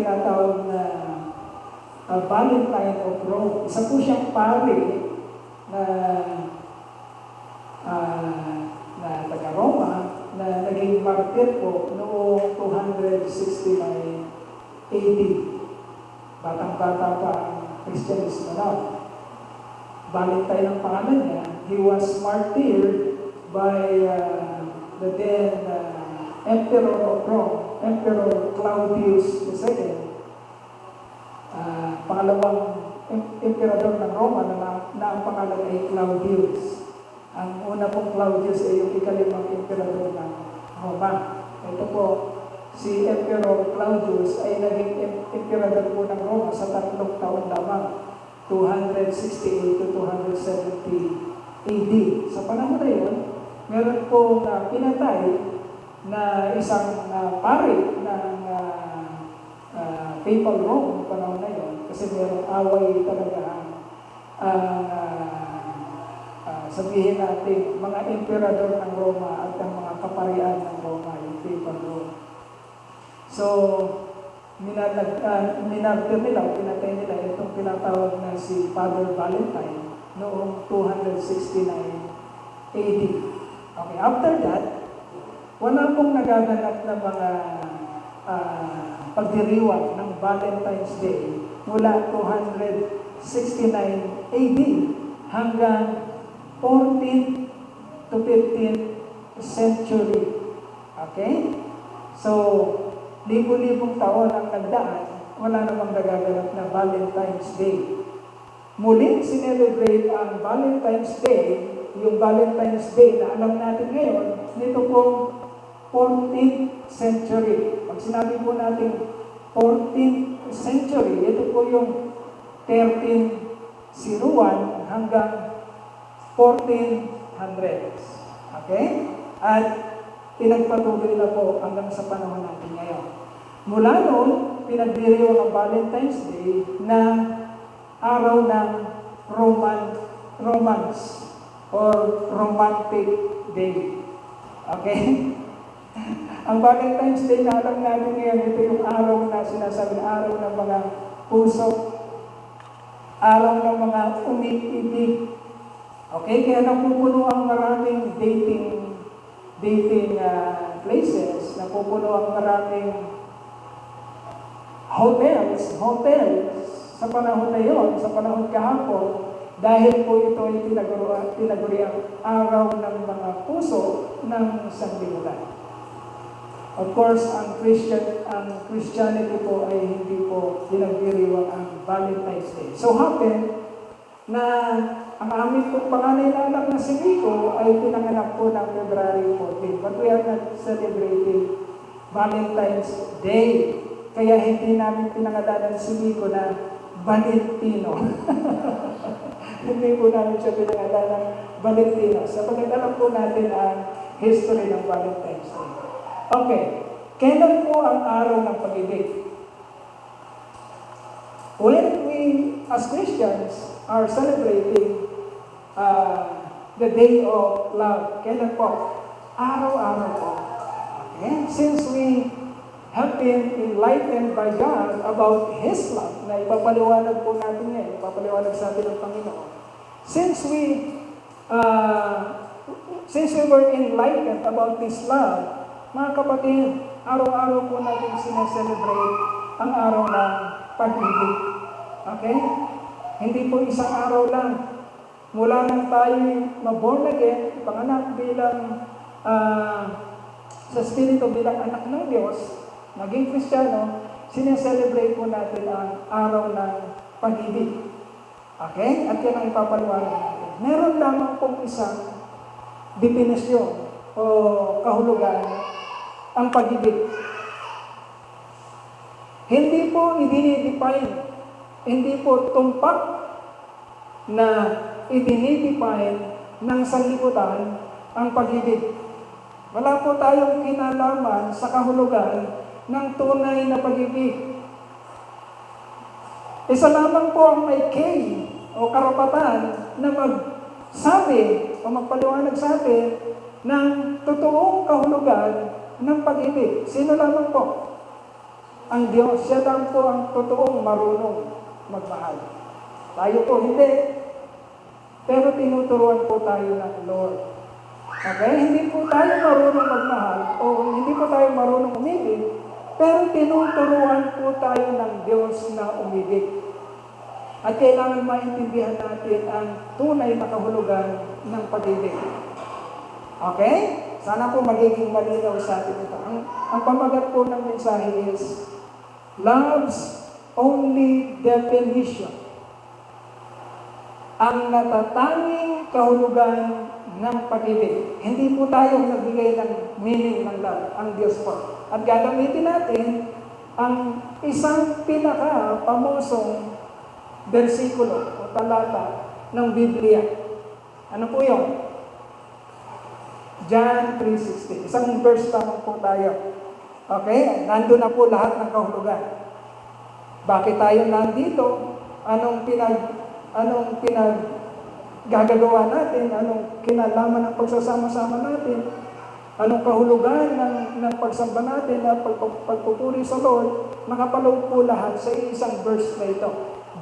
tinatawag na Valentine of Rome. Isa po siyang pari na taga-Roma na naging martir po noong 269 AD. Batang-bata pa ang Christianismo na. Valentine ang pangalan niya. He was martyred by the then Emperor of Rome, Emperor Claudius II. Pangalawang emperador ng Roma na ang pangalan ay Claudius. Ang una pong Claudius ay yung ikalimang emperador ng Roma. Ito po, si Emperor Claudius ay naging emperador po ng Roma sa 3 taon lamang, 268 to 270 AD. Sa panahon na yun, meron po pinatay na isang pari ng Papal Rome sa panahon na yun, kasi merong away talaga sabihin natin, mga emperador ng Roma at ang mga kaparian ng Roma, yung Papal Rome. So, minartir nila, pinatay nila itong pinatawag na si Father Valentine noong 269 AD. Okay, after that, wala pong nagaganap na mga pagdiriwang ng Valentine's Day mula 269 AD hanggang 14th to 15th century. Okay? So, libo-libong taon ang nagdaan, wala namang nagaganap na Valentine's Day. Muling sinelebrate ang Valentine's Day, yung Valentine's Day na alam natin ngayon, nito pong 14th century. Pag sinabi po natin 14th century, ito po yung 1301 hanggang 1400s. Okay? At pinagpatuloy na po hanggang sa panahon natin ngayon. Mula noon, pinagdiriwang ang Valentine's Day na araw ng romance or romantic day. Okay? Ang Valentine's Day na alam natin ngayon, ito yung araw na sinasabi, araw ng mga puso, araw ng mga umibig. Okay, kaya napupuno ang maraming dating places, napupuno ang maraming hotels sa panahon na yon, sa panahon kahapon, dahil po ito ay tinaguriang araw ng mga puso ng sanlibutan. Of course, ang Christianity po ay hindi po dinagdiriwang ang Valentine's Day. So happen na ang aming panganay na anak na si Nico ay pinanganak po ng February 14. But we are not celebrating Valentine's Day. Kaya hindi namin pinangalanan si Nico na Valentino. Hindi po namin siya pinangalanan Valentino. Sapagkat alam po natin ang history ng Valentine's Day. Okay. Kailan po ang araw ng pag-ibig? When we, as Christians, are celebrating the day of love. Kailan po? Araw-araw po. Okay? Since we have been enlightened by God about His love, na ipapaliwanag po natin ngayon, ipapaliwanag sa atin ng Panginoon. Since we were enlightened about this love, mga kapatid, araw-araw po natin sineselebrate ang araw ng pag-ibig. Okay? Hindi po isang araw lang. Mula nang tayo maborn again, panganak bilang sa Espiritu bilang anak ng Diyos, naging Kristiyano, sineselebrate po natin ang araw ng pag-ibig. Okay? At yan ang ipapaliwanag natin. Meron lamang pong isang definisyon o kahulugan ang pag-ibig. Hindi po i-define, hindi po tumpak na i-define ng sanlibutan ang pag-ibig. Wala po tayong kinalaman sa kahulugan ng tunay na pag-ibig. Isa lamang po ang may kay o karapatan na magsabi o magpaliwanag sa atin ng totoong kahulugan ng pag-ibig. Sino lamang po? ang Diyos. Siya lang po ang totoong marunong magmahal. Tayo po hindi. Pero tinuturuan po tayo ng Lord. Okay? Hindi po tayo marunong magmahal o hindi po tayo marunong umibig, pero tinuturuan po tayo ng Diyos na umibig. At kailangan maintindihan natin ang tunay na kahulugan ng pag-ibig. Okay? Sana po magiging malinaw sa atin ito. Ang pamagat po ng mensahe is, love's only definition. Ang natatanging kahulugan ng pag-ibig. Hindi po tayo nagbigay ng meaning ng love, ang Diyos po. At gagamitin natin ang isang pinaka-pamosong bersikulo o talata ng Biblia. Ano po yun? John 3:16. Isang verse lamang po tayo. Okay? Nandun na po lahat ng kahulugan. Bakit tayo nandito? Anong gagagawa natin? Anong kinalaman ng pagsasama-sama natin? Anong kahulugan ng pagsamba natin at pagpupuri sa Lord? Nakapaloob po lahat sa isang verse na ito.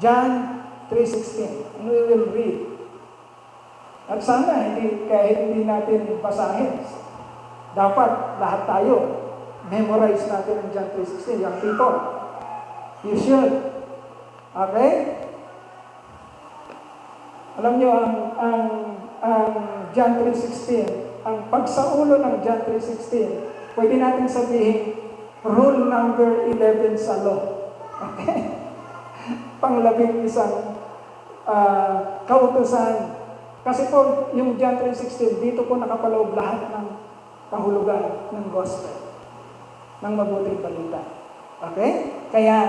John 3:16. And we will read. At sana, kahit hindi natin basahin, dapat lahat tayo memorize natin ang John 3:16. Young people, you should. Okay? Alam nyo, ang John 3:16, ang pagsaulo ng John 3:16, pwede natin sabihin, rule number 11 sa law. Okay? Panglabing isang kautusan. Kasi po, yung John 3:16, dito po nakapaloob lahat ng kahulugan ng gospel, ng mabuting balita. Okay? Kaya,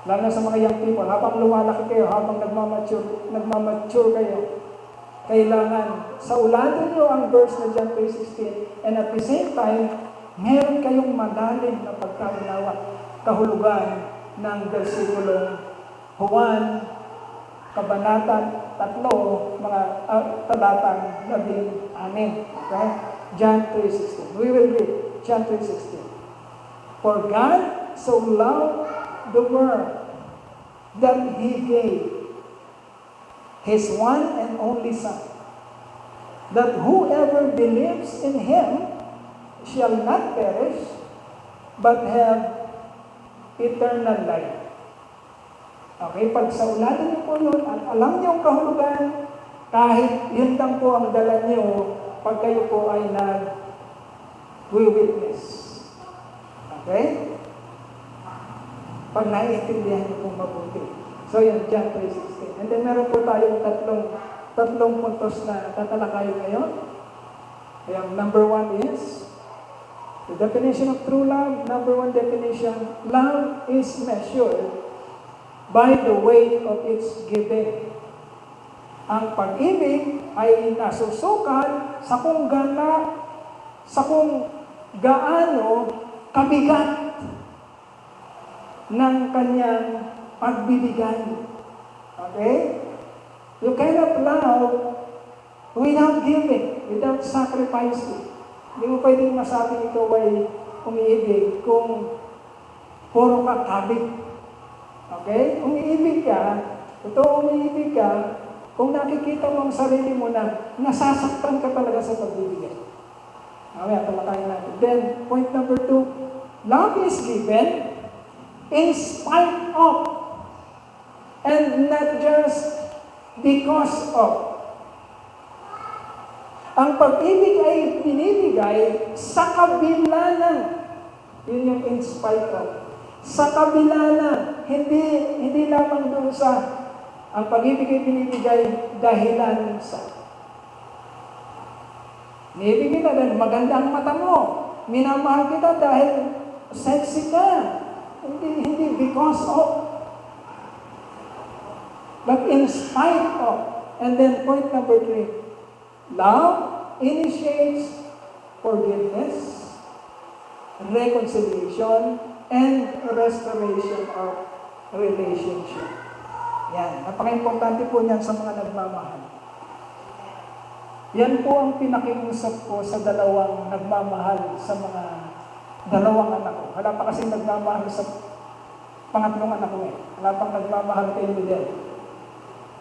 lalo sa mga young people, habang lumalaki kayo, habang nagmamature kayo, kailangan saulatin nyo ang verse ng John 3:16 and at the same time, meron kayong malalim na pagkaunawa, kahulugan ng versikulo Juan, Kabanata 3, mga talatang 16. Okay? John 3:16. We will read John 3:16. For God so loved the world that He gave His one and only Son, that whoever believes in Him shall not perish, but have eternal life. Okay, pag saulatin niyo po yun at alam niyo ang kahulugan, kahit yun lang po ang dala niyo pag kayo po ay nag-witness. Okay? Pag naiintindihan niyo po mabuti. So yun, John 3:16. And then meron po tayong tatlong puntos na tatalakayin ngayon. Kaya number 1 is the definition of true love. Number 1 definition, love is measured by the weight of its giving. Ang pag-ibig ay nasusukat sa kung gaano kabigat ng kanyang pagbibigay. Okay? You cannot love without giving, without sacrificing. Hindi mo pwedeng masabi ito ay umiibig kung puro ka kabig. Okay? Umiibig ka, totoo umiibig ka, kung nakikita mo ang sarili mo na nasasaktan ka talaga sa pagbibigay. Mamaya, talakayin natin. Then, point number 2, love is given in spite of, and not just because of. Ang pag-ibig ay binibigay sa kabila ng, yun yung in spite of. Sa kabila na, hindi lamang doon sa ang pag-ibig ay binibigay dahilan sa. Binibigay na dahil maganda ang mata mo. Minamahal kita dahil sexy ka. Hindi because of. But in spite of. And then point number 3. Love initiates forgiveness, reconciliation, and restoration of relationship. Yan. Napaka-importante po niyan sa mga nagmamahal. Yan po ang pinakiusap ko sa dalawang nagmamahal sa mga dalawang anak ko. Wala pa kasing nagmamahal sa pangatlong anak ko eh. Wala pang nagmamahal kay Miguel.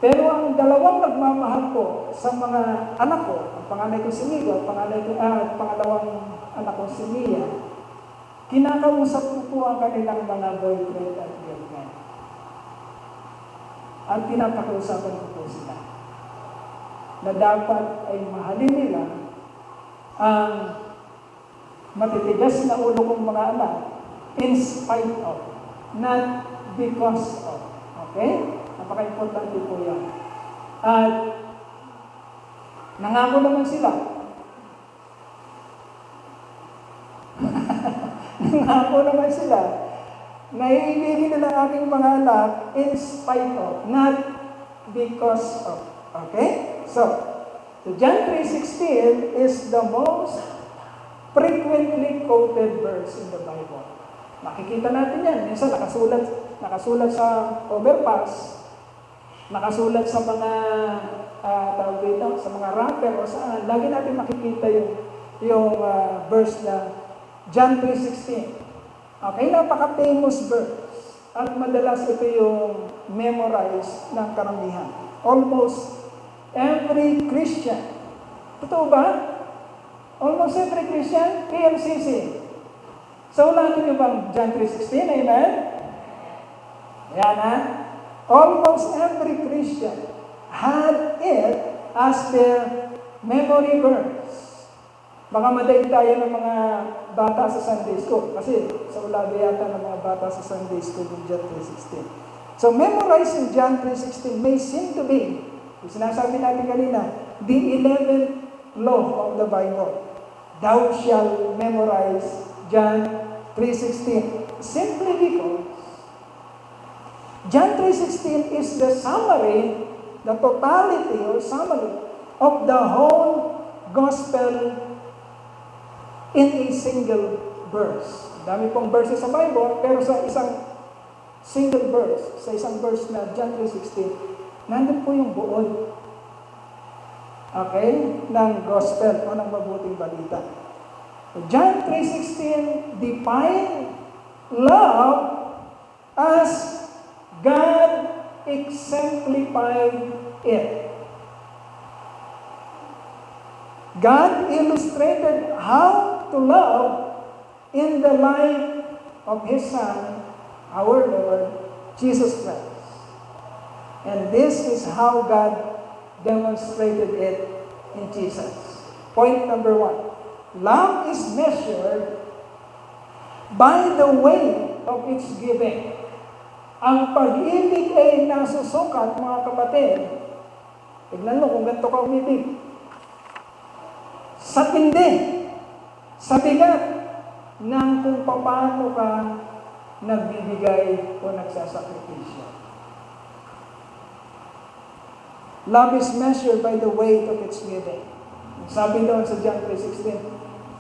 Pero ang dalawang nagmamahal ko sa mga anak ko, ang panganay ko si Miguel, pangalawang anak ko si Mia, kinakausap ko po ang kanilang mga boyfriend at girlfriend. At pinapakausapan ko po sila na dapat ay mahalin nila ang matitigas na ulo kong mga anak in spite of, not because of. Okay? Napaka-importante po yan. At nangako naman sila. Nangako naman sila na iibigin nila ang aking mga anak in spite of, not because of. Okay? So John 3:16 is the most frequently quoted verse in the Bible. Makikita natin yan. Minsan nakasulat sa overpass, nakasulat sa mga tawag dito, sa mga rapper o saan. Lagi natin makikita yung verse na John 3:16. Okay, napaka-famous verse. At madalas ito yung memorize ng karamihan. Almost every Christian. Totoo ba? Almost every Christian, PLCC. So, wala niyo bang John 3:16? Amen? Yan ha? Almost every Christian had it as their memory verse. Baka madaig tayo ng mga bata sa Sunday School. Kasi sa ulabi yata ng mga bata sa Sunday School yung John 3:16. So, memorizing John 3:16 may seem to be, sinasabi natin kanina, the 11th law of the Bible. Thou shalt memorize John 3:16. Simply because John 3:16 is the summary, the totality or summary of the whole gospel in a single verse. Dami pong verses sa Bible, pero sa isang single verse, sa isang verse na John 3:16, nandun po yung buod. Okay? Ng gospel o ng mabuting balita. John 3:16 define love as God exemplified it. God illustrated how to love in the life of His Son, our Lord, Jesus Christ. And this is how God demonstrated it in Jesus. Point number 1. Love is measured by the way of its giving. Ang pag-ibig ay nasusukat, mga kapatid. Tignan mo kung ganito ka umibig. Sa tindi, sa bigat ng kung paano ka nagbibigay o nagsasakripisyo. Love is measured by the weight of its giving. Sabi doon sa John 3:16,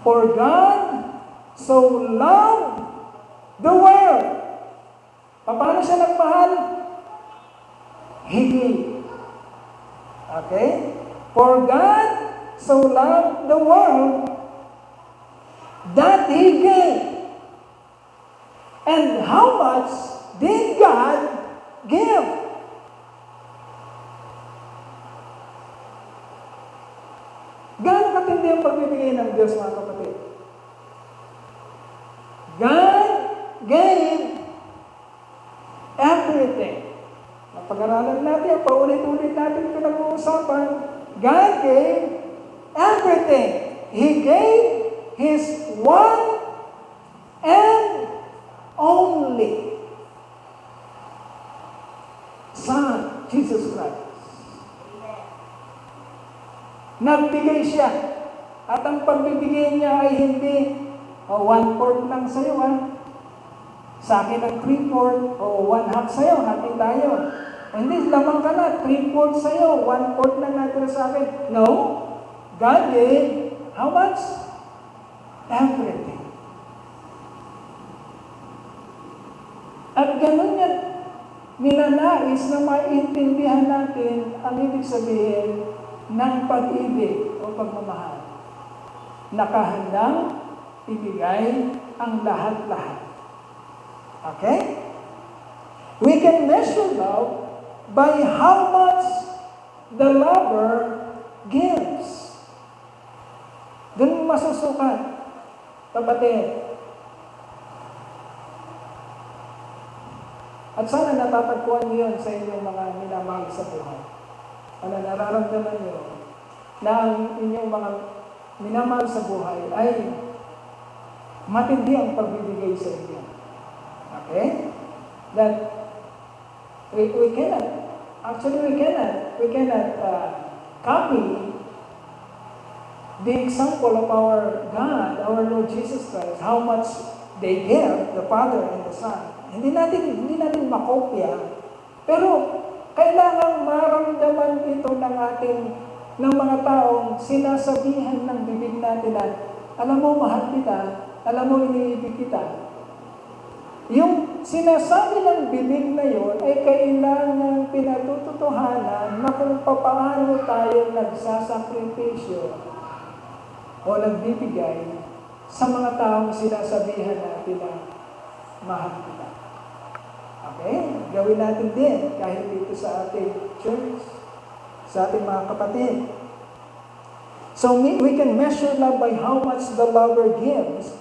for God so loved the world. Paano siya nagmahal? He gave. Okay? For God so loved the world that He gave. And how much did God give? Gaano katindi ang pagbibigay ng Diyos, mga kapatid? God gave everything. Napag-aralan natin, paulit-ulit natin pinag-uusapan. God gave everything. He gave His one and only Son, Jesus Christ. Nagbigay siya. At ang pagbibigay niya ay hindi 1/4 lang sa'yo, sa akin ang 3/4 o 1/2 sa'yo, hati tayo. Hindi, lamang ka na, 3/4 sa'yo, 1/4 lang natin sa akin. No, God gave, how much? Everything. At ganun yan, ninanais na maintindihan natin ang ibig sabihin ng pag-ibig o pagmamahal. Nakahandang ibigay ang lahat-lahat. Okay? We can measure love by how much the lover gives. Doon masusukat, kapatid. At sana natatagpuan niyo yun sa inyong mga minamahal sa buhay. Ano, nararamdaman niyo na ang inyong mga minamahal sa buhay ay matindi ang pagbibigay sa inyo. Okay? That we cannot, actually we cannot copy the example of our God, our Lord Jesus Christ, how much they give, the Father and the Son. Hindi natin makopya, pero kailangan maramdaman ito ng mga taong sinasabihan ng bibig natin na, alam mo, mahal kita, alam mo, iniibig kita. Yung sinasabi ng bibig na yon ay kailangan pinatututuhanan na kung paano tayo nagsasakripisyo o nagbibigay sa mga taong sinasabihan natin na mahal kita. Okay? Gawin natin din kahit dito sa ating church, sa ating mga kapatid. So we can measure love by how much the lover gives.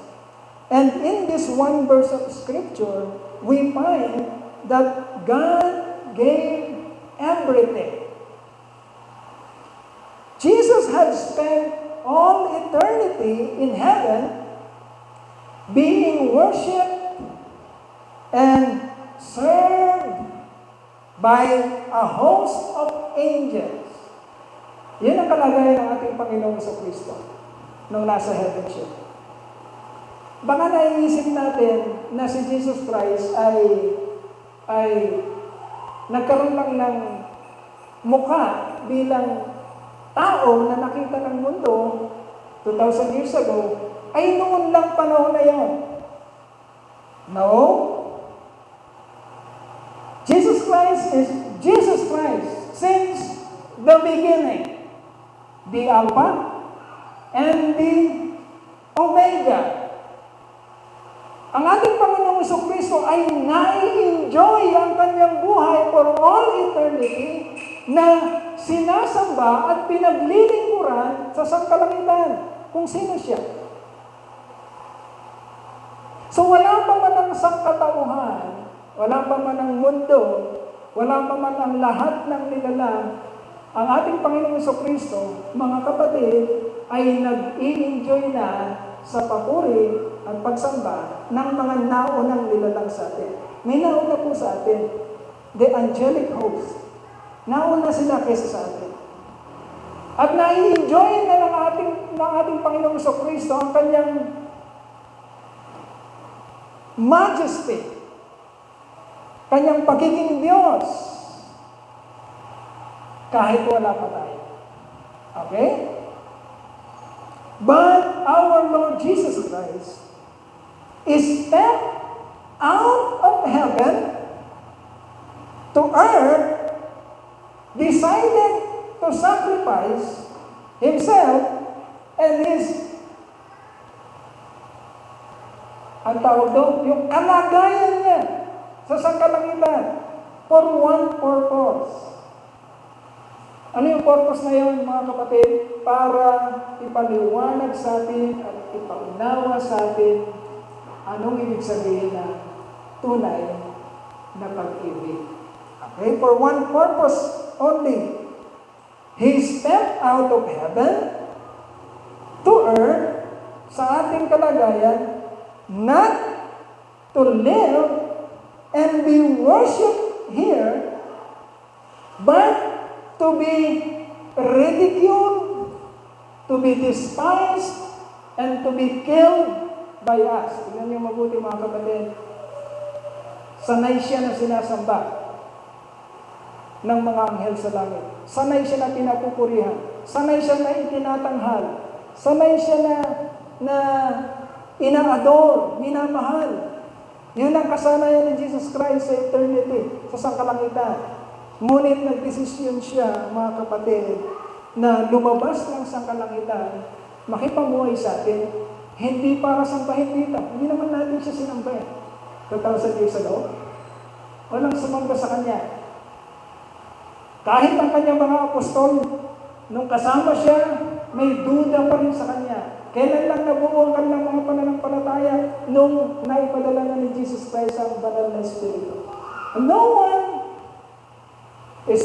And in this one verse of Scripture, we find that God gave everything. Jesus had spent all eternity in heaven being worshipped and served by a host of angels. Yan ang kalagayan ng ating Panginoong Kristo nung nasa heaven siya. Baka naiisip natin na si Jesus Christ ay nagkaroon lang ng mukha bilang tao na nakita ng mundo 2,000 years ago, ay noon lang panahon na yon. No? Jesus Christ is Jesus Christ since the beginning. The Alpha and the Omega. Ang ating Panginoong Kristo ay nai-enjoy ang kanyang buhay for all eternity na sinasamba at pinaglilingkuran sa sangkalangitan kung sino siya. So wala pa man ang sangkatauhan, wala pa man ang mundo, wala pa man ang lahat ng nilalang, ang ating Panginoong Kristo, mga kapatid, ay nag-i-enjoy na sa papuri at pagsamba ng mga naunang nilalang sa atin. May nauna po sa atin, the angelic host. Nauna sila kaysa sa atin. At nai-enjoy na ng ating Panginoong Kristo ang kanyang majesty, kanyang pagiging Diyos, kahit wala pa tayo. Okay? But our Lord Jesus Christ is stepped out of heaven to earth, decided to sacrifice himself and his, ang tawag doon, yung kalagayan niya sa sangkalangitan for one purpose. Ano yung purpose na yun, mga kapatid? Para ipaliwanag sa atin at ipaunawa sa atin anong ibig sabihin na tunay na pag-ibig. Okay? For one purpose only. He stepped out of heaven to earth sa ating kalagayan, not to live and be worshipped here, but to be ridiculed, to be despised, and to be killed by us. Tingnan niyo mabuti, mga kapatid. Sanay siya na sinasamba ng mga anghel sa langit. Sanay siya na pinapupurihan. Sanay siya na itinatanghal. Sanay siya na ina-adore, minamahal. Yun ang kasanayan ni Jesus Christ sa eternity, sa sangkalangitan. Ngunit nagdesisyon siya, mga kapatid, na lumabas ng sangkalangitan, makipamuhay sa atin, hindi para sambahin dito. Hindi naman natin siya sinambahin. 2,000 years ago? Walang sumamba sa kanya. Kahit ang kanyang mga apostol, nung kasama siya, may duda pa rin sa kanya. Kailan lang nabuo ang kanilang mga pananampalataya? Nung naipadala na ni Jesus Christ ang banal na Espiritu. No one was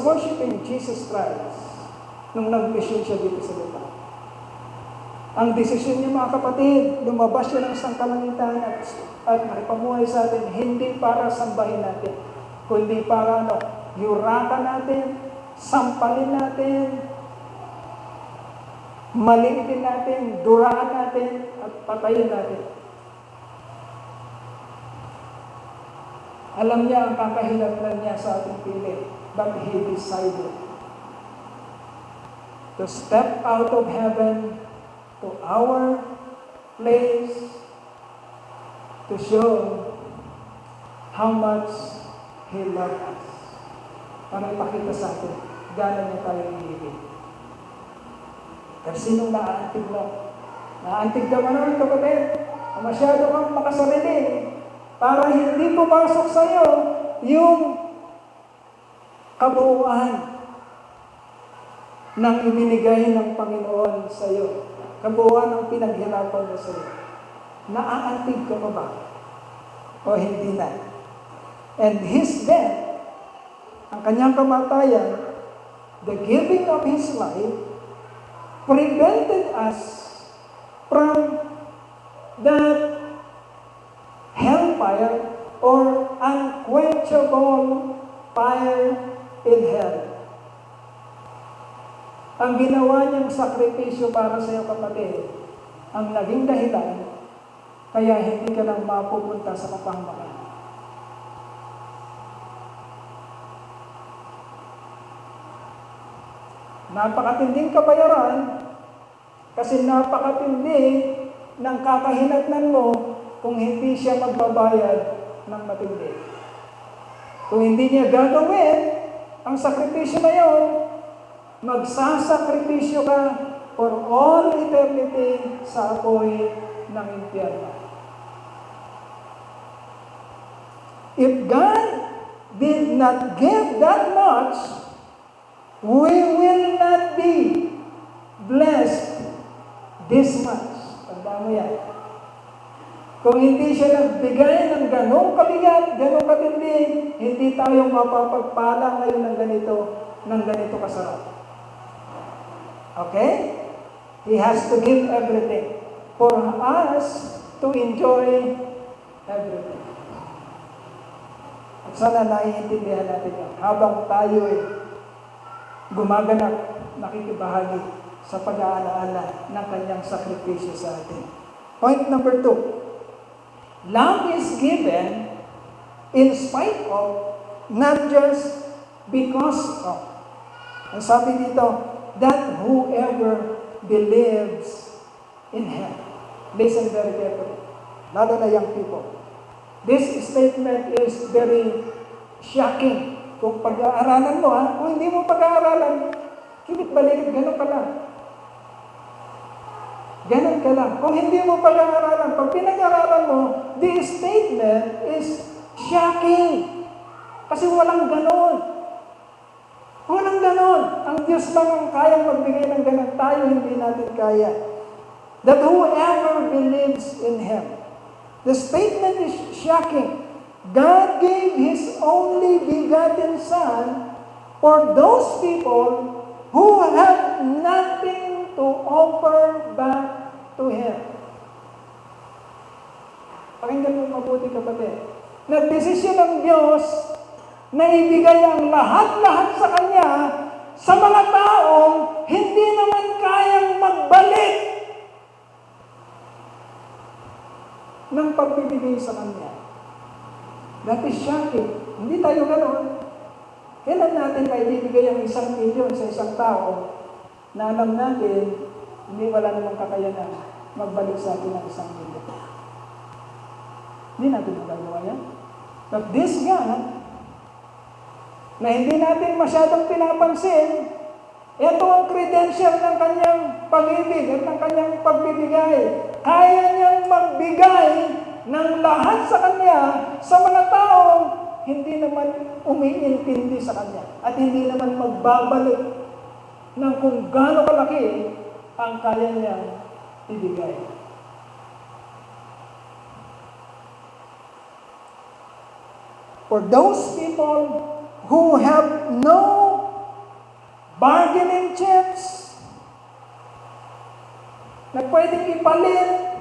worshiping Jesus Christ nung nag-mission siya dito sa lupa. Ang desisyon niya, mga kapatid, lumabas siya ng sangkalangitan at nakipamuhay sa atin, hindi para sambahin natin, kundi para yurakan natin, sampalin natin, maliitin natin, duraan natin, at patayin natin. Alam niya ang kakahinatnan niya sa ating piling, but He decided to step out of heaven to our place to show how much He loved us. Para ipakita sa atin, gano'n niya tayo hihigit. Kasi sinong naaantig mo? Naaantig ka man kapatid, masyado kang makasarili para hindi pumasok sa iyo yung kabuuan ng ibinigay ng Panginoon sa iyo. Kabuuan ng pinaghirapan mo sa iyo. Naaantig ka pa ba? O hindi na? And His death, ang kanyang kamatayan, the giving of His life, prevented us from that hellfire or unquenchable fire in hell. Ang ginawa niyang sakripisyo para sa iyo, kapatid, ang naging dahilan kaya hindi ka lang mapupunta sa kapahamakan. Napakatinding kabayaran kasi napakatindi ng kakahinatnan mo kung hindi siya magbabayad ng matindi. Kung hindi niya gagawin ang sakripisyo na yon, magsasakripisyo ka for all eternity sa apoy ng impyerno. If God did not give that much, we will not be blessed this much. Tandaan mo yan. Kung hindi siya nagbigay ng ganong kabigat, ganong katindi, hindi tayo mapapagpala ngayon ng ganito kasarap. Okay? He has to give everything for us to enjoy everything. At sana naiintindihan natin yan. Habang tayo gumaganap, nakikibahagi sa pag-aalaala ng kanyang sakripisyo sa atin. Point number 2. Love is given in spite of, not just because of. Ang sabi dito, that whoever believes in Him. Listen very carefully. Lalo na young people. This statement is very shocking. Kung pag-aaralan mo, kung hindi mo pag-aaralan, kilit-balik, ganun ka lang. Ganun ka lang. Kung hindi mo pag-aaralan, pag pinag-aaralan mo, the statement is shocking. Kasi walang ganon. Walang ganon. Ang Diyos lang ang kayang magbigay ng ganon. Tayo hindi natin kaya. That whoever believes in Him. The statement is shocking. God gave His only begotten Son for those people who have nothing to offer back to Him. Pakinggan mo mabuti, kapatid. Nagdesisyon ng Diyos na ibigay ang lahat-lahat sa Kanya sa mga taong hindi naman kayang magbalik ng pagbibigay sa Kanya. That is shocking. Hindi tayo ganoon. Kailan natin maibibigay ang 1 milyon sa isang tao na alam natin, hindi wala namang kakayanan magbalik sa atin ang 1 milyon. Hindi natin magagawa yan. But this God, na hindi natin masyadong pinapansin, ito ang credential ng kanyang pag-ibig at ng kanyang pagbibigay. Kaya niyang magbigay ng lahat sa Kanya sa mga taong hindi naman umiintindi sa Kanya at hindi naman magbabalik ng kung gaano kalaki ang kaya niyang ibigay. For those people who have no bargaining chips na pwedeng ipalit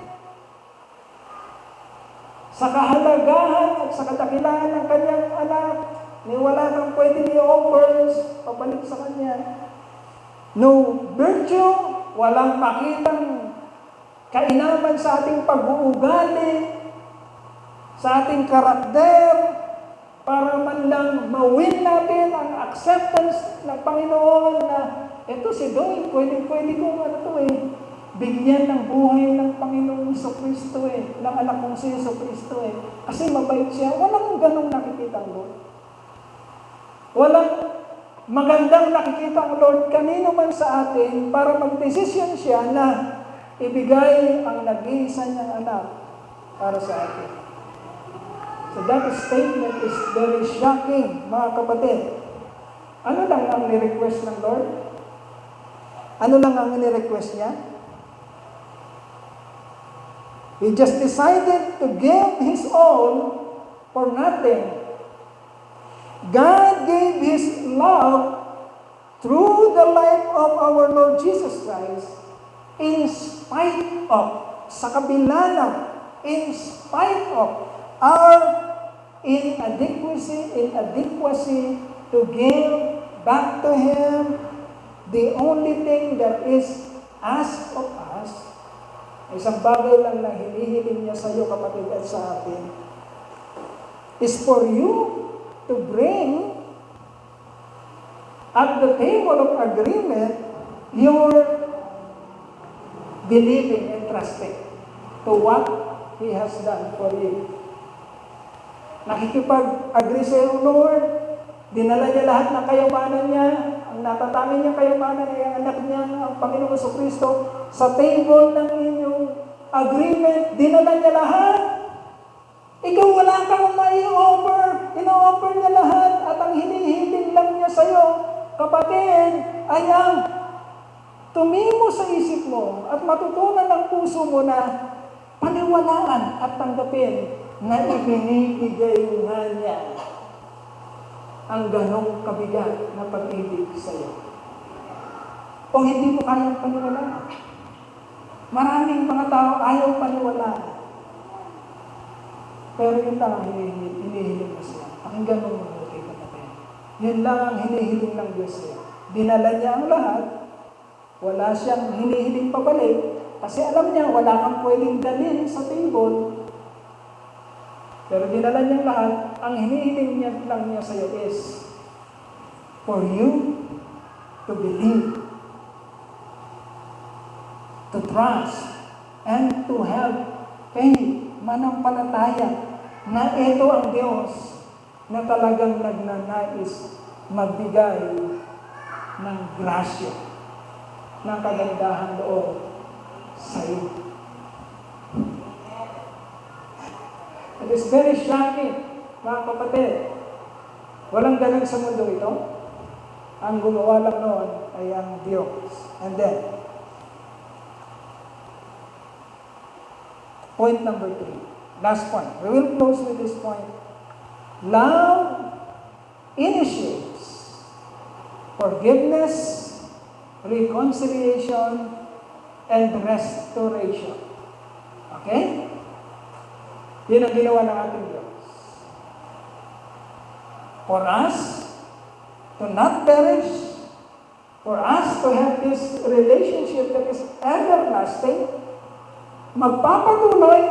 sa kahalagahan at sa kadakilaan ng kanyang anak, ni wala kang pwedeng i-offer pabalik sa kanya. No virtue, walang makitang kainaman sa ating pag-uugali, sa ating karakter, para man lang ma-win natin ang acceptance ng Panginoon na eto si Doy, pwede kong bigyan ng buhay ng Panginoong Jesucristo ng anak kong si Jesucristo Kasi mabait siya. Walang ganong nakikita ang Lord. Walang magandang nakikita ang Lord kanino man sa atin para magdesisyon siya na ibigay ang nag-iisa niyang anak para sa atin. So that statement is very shocking, mga kapatid. Ano lang ang ni-request ng Lord? Ano lang ang ni-request niya? He just decided to give His all for nothing. God gave His love through the life of our Lord Jesus Christ in spite of, sa kabila ng, in spite of our inadequacy to give back to Him the only thing that is asked of us. Isang bagay lang na hinihiling niya sa iyo, kapatid, at sa atin, is for you to bring at the table of agreement your believing and trusting to what He has done for you. Nakikipag-agree sa iyo, Lord, dinala niya lahat ng kayamanan niya, ang natatangin niya kayamanan ay ang anak niya, ang Panginoong Jesucristo, sa table ng inyong agreement, dinala niya lahat. Ikaw wala kang mai-offer, ino-offer niya lahat, at ang hinihiling lang niya sa iyo, kapatid, ay ang tumimo sa isip mo at matutunan ng puso mo na paniwalaan at tanggapin na ibinibigay nga niya ang ganong kabigat na pag-ibig sa iyo. O hindi mo kayang paniwalaan. Maraming mga tao ayaw paniwalaan. Pero yun lang ang hinihiling mo siya. Pakinggan mo mabuti, kapatid. Yun lang ang hinihiling ng Diyos siya. Dinala niya ang lahat. Wala siyang hinihiling pabalik. Kasi alam niya, wala kang pwedeng dalhin sa table. Pero dinala niya lahat. Ang hinihiling niya lang niya sa iyo is for you to believe, to trust, and to have faith, manampalataya na ito ang Diyos na talagang nagnanais magbigay ng grasya, ng kagandahan loob sa iyo. It is very shocking, mga kapatid. Walang ganun sa mundo ito. Ang gumawa lang noon ay ang Diyos. And then, point number 3. Last point. We will close with this point. Love initiates forgiveness, reconciliation, and restoration. Okay? Yun ang ginawa ng ating Diyos. For us to not perish, for us to have this relationship that is everlasting, magpapatuloy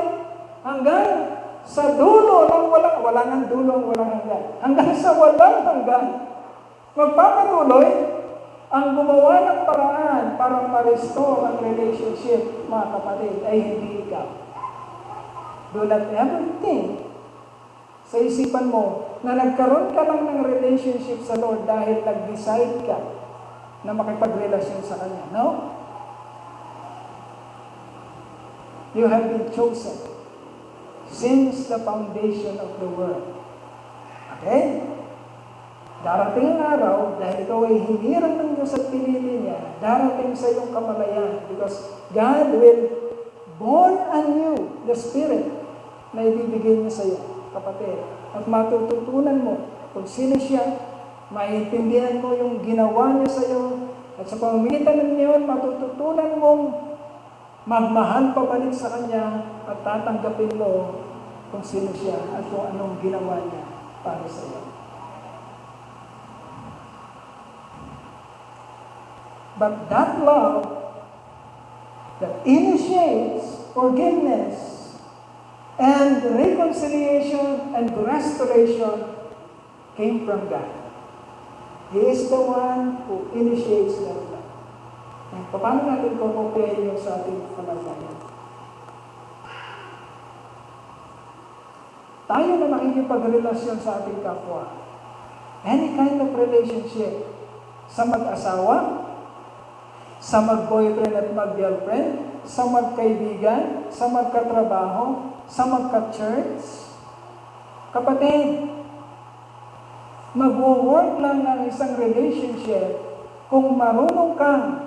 hanggang sa dulo ng wala ng dulo ang walang hanggan. Hanggang sa walang hanggan. Magpapatuloy ang gumawa ng paraan para ma-restore ang relationship, mga kapatid, ay hindi ikaw. Do not ever think sa isipan mo na nagkaroon ka lang ng relationship sa Lord dahil nag-decide ka na makipagrelasyon sa Kanya. No? You have been chosen. since the foundation of the world. Okay? Darating ang araw, dahil ikaw ay hinirang ng Diyos at pinili niya, darating sa iyong kamalayan because God will born anew the Spirit na ibibigay niya sa iyo, kapatid. At matututunan mo kung sino siya, maintindihan mo yung ginawa niya sa iyo, at sa pamamagitan ng iyon, matututunan mong magmahal pabalik sa Kanya at tatanggapin mo kung sino siya at kung anong ginawa niya para sa iyo. But that love that initiates forgiveness and reconciliation and restoration came from God. He is the one who initiates that love. Paano natin kukupihin yung sa ating kalagayan? Tayo na nakikipagrelasyon sa ating kapwa. Any kind of relationship. Sa mag-asawa, sa mag-boyfriend at mag-girlfriend, sa magkaibigan, sa magkatrabaho, sa magka-church. Kapatid, mag-work lang ng isang relationship kung marunong kang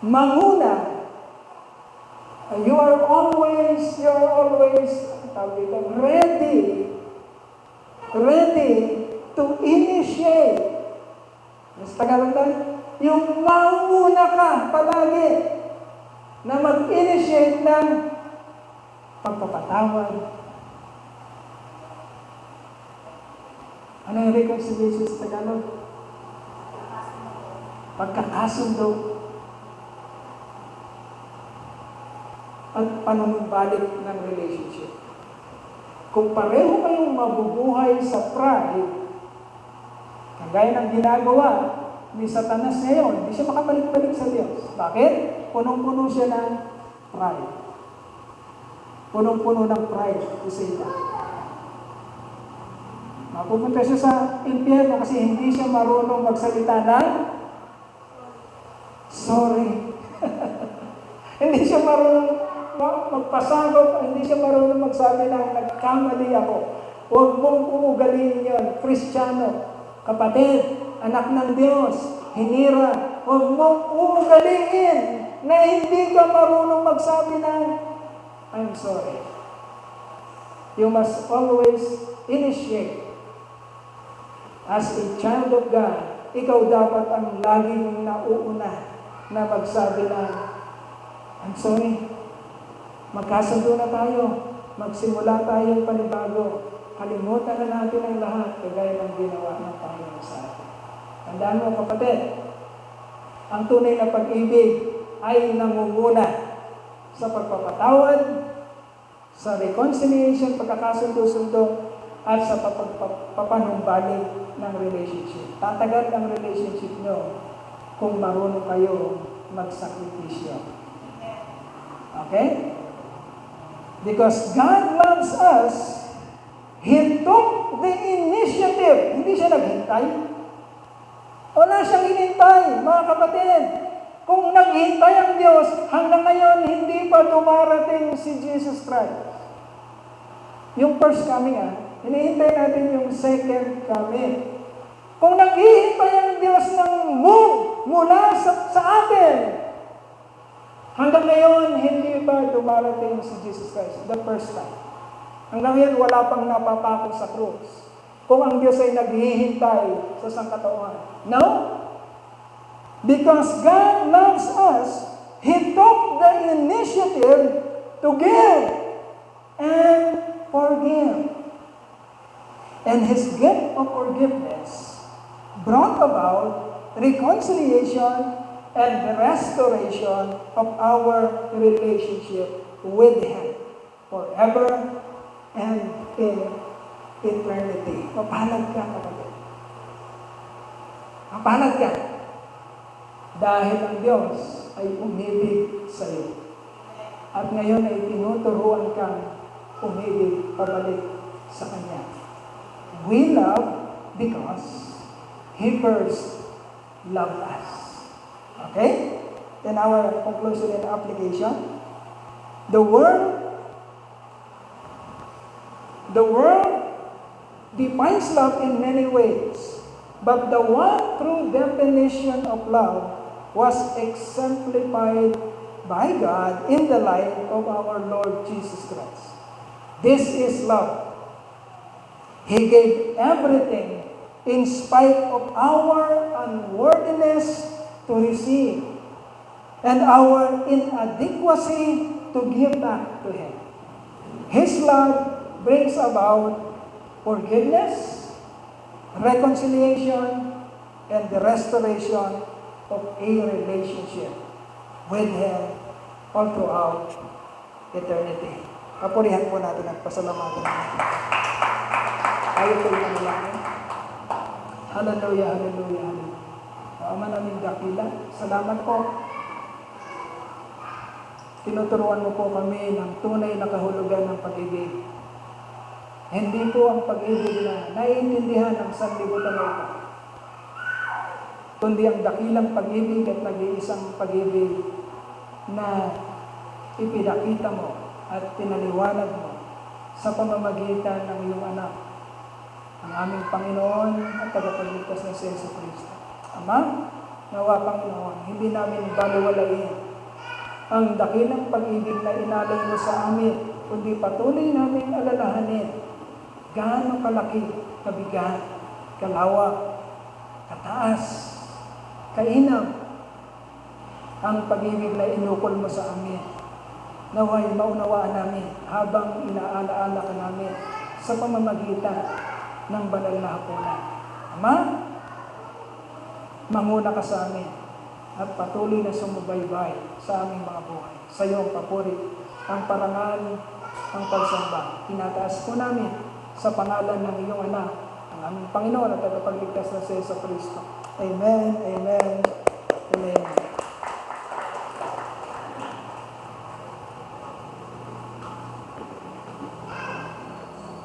manguna. You are always ready to initiate. Mas Tagalog lang, yung mauna ka palagi na mag-initiate ng pagpapatawad. Ano yung reconciliation sa Tagalog? Pagkakasundo. At panumbalik ng relationship. Kung pareho kayong mabubuhay sa pride, kagaya ng ginagawa ni Satanas ngayon, hindi siya makabalik-balik sa Diyos. Bakit? Punong-puno siya ng pride. Punong-puno ng pride si Satan. Mapupunta siya sa impyerno kasi hindi siya marunong magsalita ng sorry. Hindi siya marunong magpasagop, hindi siya marunong magsabi ng nagkamali ako. Huwag mong uugaliin yun, Kristiyano. Kapatid, anak ng Diyos, hinira, huwag mong uugaliin na hindi ka marunong magsabi ng I'm sorry. You must always initiate. As a child of God, ikaw dapat ang laging nauuna na magsabi ng I'm sorry. Magkasundo na tayo. Magsimula tayong panibago. Kalimutan na natin ang lahat kagaya ng ginawa ng Panginoon sa atin. Tandaan mo, kapatid, ang tunay na pag-ibig ay nangunguna sa pagpapatawad, sa reconciliation, pagkakasundo-sundo, at sa papanumbalik ng relationship. Tatagal ang relationship nyo kung marunong kayo magsakripisyo. Okay? Because God loves us, He took the initiative. Hindi siya naghintay. Wala siyang hinintay, mga kapatid. Kung naghintay ang Diyos, hanggang ngayon, hindi pa dumarating si Jesus Christ. Yung first coming, hinihintay natin yung second coming. Kung naghihintay ang Diyos ng move mula sa atin, hanggang ngayon, hindi pa dumarating si Jesus Christ, the first time. Hanggang ngayon, wala pang napapako sa krus. Kung ang Diyos ay naghihintay sa sangkatauhan. No? Because God loves us, He took the initiative to give and forgive. And His gift of forgiveness brought about reconciliation and the restoration of our relationship with Him forever and in eternity. Mapalad ka, kapatid. Mapalad ka. Dahil ang Diyos ay umibig sa iyo. At ngayon ay tinuturuan kang umibig pabalik sa Kanya. We love because He first loved us. Okay? Then our conclusion and application. The world defines love in many ways, but the one true definition of love was exemplified by God in the life of our Lord Jesus Christ. This is love. He gave everything in spite of our unworthiness to receive and our inadequacy to give back to Him. His love brings about forgiveness, reconciliation, and the restoration of a relationship with Him all throughout eternity. Papurihan po natin at pasalamatan natin. Ayaw po yung manalangin. Hallelujah, hallelujah, hallelujah. Ama naming dakila, salamat po. Tinuturuan mo po kami ng tunay na kahulugan ng pag-ibig. Hindi po ang pag-ibig na naiintindihan ng sanlibutan na ito, kundi ang dakilang pag-ibig at nag-iisang pag-ibig na ipinakita mo at pinaliwanag mo sa pamamagitan ng iyong anak, ang aming Panginoon at tagapagligtas na si Jesucristo. Ama, nawa Panginoon, hindi namin baliwalain ang dakilang pag-ibig na inalay mo sa amin, kundi patuloy namin alalahanin gaano kalaki, kabigat, kalawak, kataas, kainam ang pag-ibig na inukol mo sa amin. Naway maunawaan namin habang inaalaala ka namin sa pamamagitan ng banal na hapunan. Ama, manguna ka sa amin at patuloy na sumubaybay sa aming mga buhay. Sa iyo ang papuri, ang parangal, ang pagsamba. Tinataas po namin sa pangalan ng iyong anak, ang aming Panginoon at tagapagligtas na si Jesucristo. Amen, amen.